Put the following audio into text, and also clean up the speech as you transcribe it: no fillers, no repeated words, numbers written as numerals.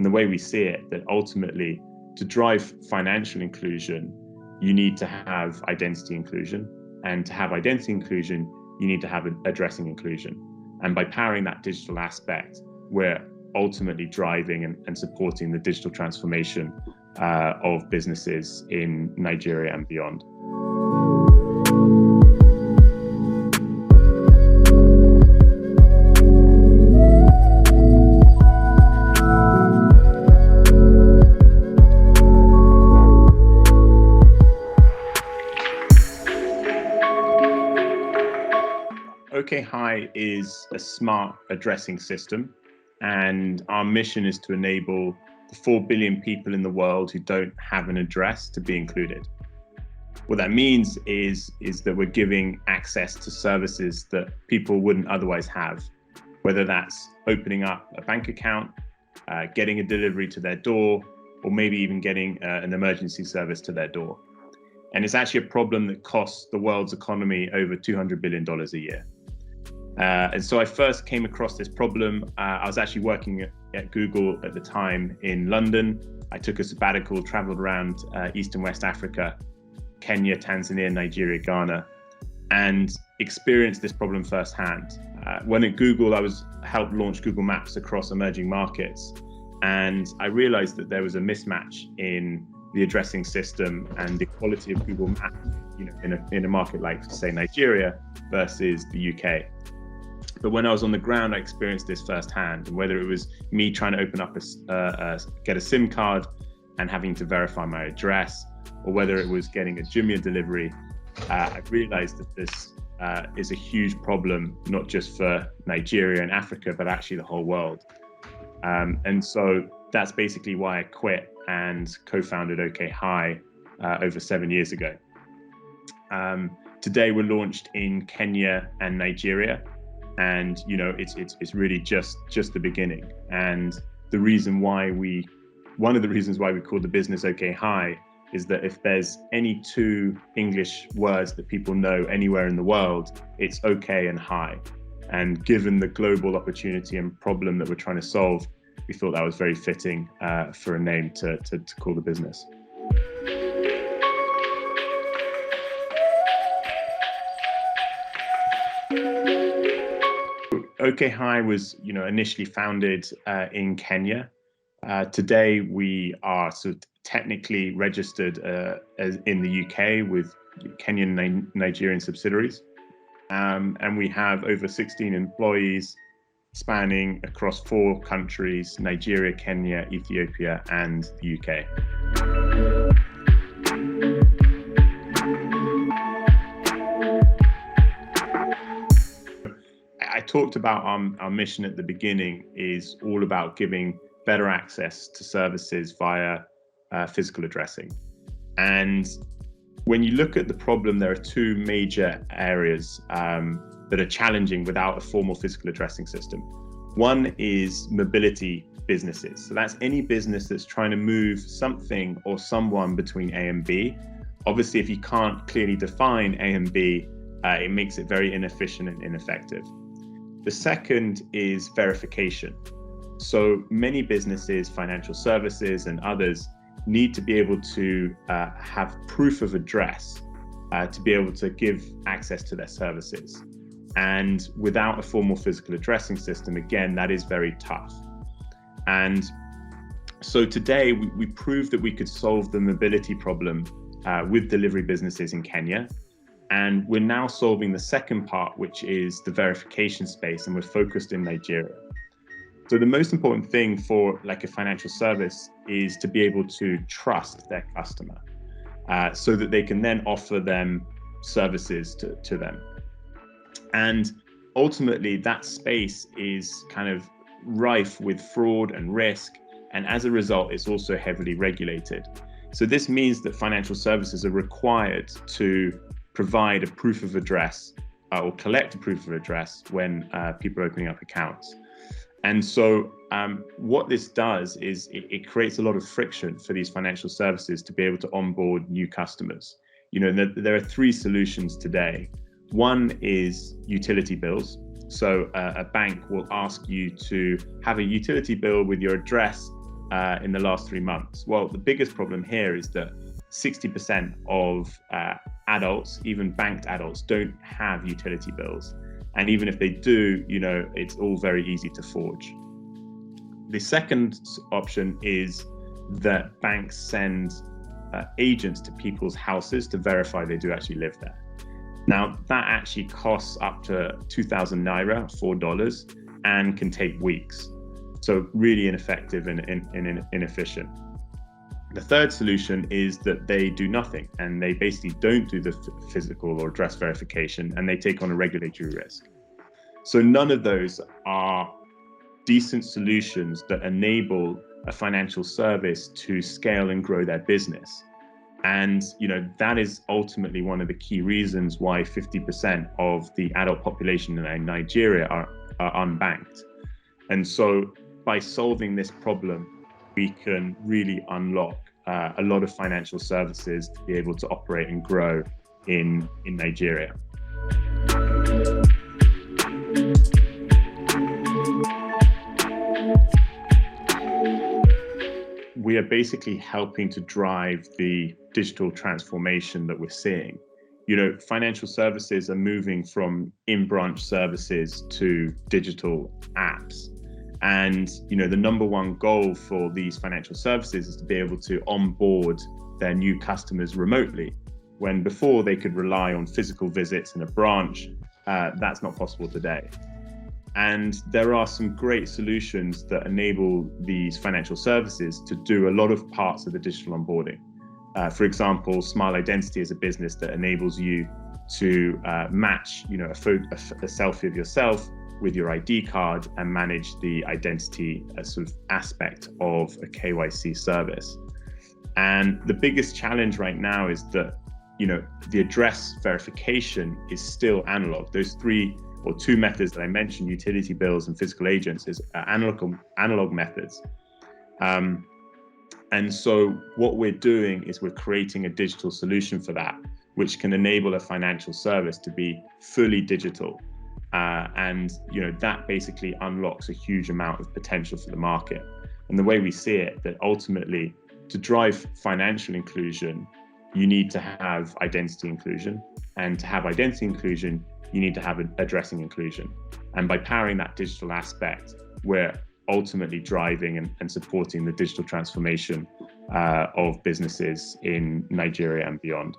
And the way we see it, that ultimately to drive financial inclusion, you need to have identity inclusion. And to have identity inclusion, you need to have addressing inclusion. And by powering that digital aspect, we're ultimately driving and supporting the digital transformation of businesses in Nigeria and beyond. OkHi is a smart addressing system, and our mission is to enable the 4 billion people in the world who don't have an address to be included. What that means is that we're giving access to services that people wouldn't otherwise have, whether that's opening up a bank account, getting a delivery to their door, or maybe even getting an emergency service to their door. And it's actually a problem that costs the world's economy over $200 billion a year. And so I first came across this problem. I was actually working at Google at the time in London. I took a sabbatical, traveled around East and West Africa, Kenya, Tanzania, Nigeria, Ghana, and experienced this problem firsthand. When at Google, I helped launch Google Maps across emerging markets. And I realized that there was a mismatch in the addressing system and the quality of Google Maps, in a market like, say, Nigeria versus the UK. But when I was on the ground, I experienced this firsthand. And whether it was me trying to open up get a SIM card and having to verify my address, or whether it was getting a Jumia delivery, I realized that this is a huge problem, not just for Nigeria and Africa, but actually the whole world. And so that's basically why I quit and co-founded OkHi over 7 years ago. Today we're launched in Kenya and Nigeria. And it's really just the beginning. And one of the reasons why we call the business OkHi is that if there's any two English words that people know anywhere in the world, it's okay and hi. And given the global opportunity and problem that we're trying to solve, we thought that was very fitting for a name to call the business. OkHi was, initially founded in Kenya. Today, we are sort of technically registered in the UK with Kenyan and Nigerian subsidiaries. And we have over 16 employees spanning across 4 countries: Nigeria, Kenya, Ethiopia, and the UK. I talked about our mission at the beginning is all about giving better access to services via physical addressing. And when you look at the problem, there are 2 major areas that are challenging without a formal physical addressing system. One is mobility businesses. So that's any business that's trying to move something or someone between A and B. Obviously, if you can't clearly define A and B, it makes it very inefficient and ineffective. The second is verification. So many businesses, financial services and others need to be able to have proof of address to be able to give access to their services. And without a formal physical addressing system, again, that is very tough. And so today we proved that we could solve the mobility problem with delivery businesses in Kenya. And we're now solving the second part, which is the verification space, and we're focused in Nigeria. So the most important thing for like a financial service is to be able to trust their customer so that they can then offer them services to them. And ultimately that space is kind of rife with fraud and risk. And as a result, it's also heavily regulated. So this means that financial services are required to provide a proof of address or collect a proof of address when people are opening up accounts. And so what this does is it creates a lot of friction for these financial services to be able to onboard new customers. There are 3 solutions today. One is utility bills. So a bank will ask you to have a utility bill with your address in the last 3 months? Well, the biggest problem here is that 60% of adults, even banked adults, don't have utility bills. And even if they do, it's all very easy to forge. The second option is that banks send agents to people's houses to verify they do actually live there. Now, that actually costs up to 2,000 naira, $4, and can take weeks. So really ineffective and inefficient. The third solution is that they do nothing, and they basically don't do the physical or address verification, and they take on a regulatory risk. So none of those are decent solutions that enable a financial service to scale and grow their business. And that is ultimately one of the key reasons why 50% of the adult population in Nigeria are unbanked. And so by solving this problem, we can really unlock a lot of financial services to be able to operate and grow in Nigeria. We are basically helping to drive the digital transformation that we're seeing. Financial services are moving from in-branch services to digital apps. And, the number one goal for these financial services is to be able to onboard their new customers remotely, when before they could rely on physical visits in a branch. That's not possible today. And there are some great solutions that enable these financial services to do a lot of parts of the digital onboarding. For example, Smile Identity is a business that enables you to match, a selfie of yourself with your ID card and manage the identity sort of aspect of a KYC service. And the biggest challenge right now is that, the address verification is still analog. Those two methods that I mentioned, utility bills and physical agents, is analog methods. And so what we're doing is we're creating a digital solution for that, which can enable a financial service to be fully digital. And that basically unlocks a huge amount of potential for the market. And the way we see it, that ultimately to drive financial inclusion, you need to have identity inclusion. And to have identity inclusion, you need to have addressing inclusion. And by powering that digital aspect, we're ultimately driving and supporting the digital transformation of businesses in Nigeria and beyond.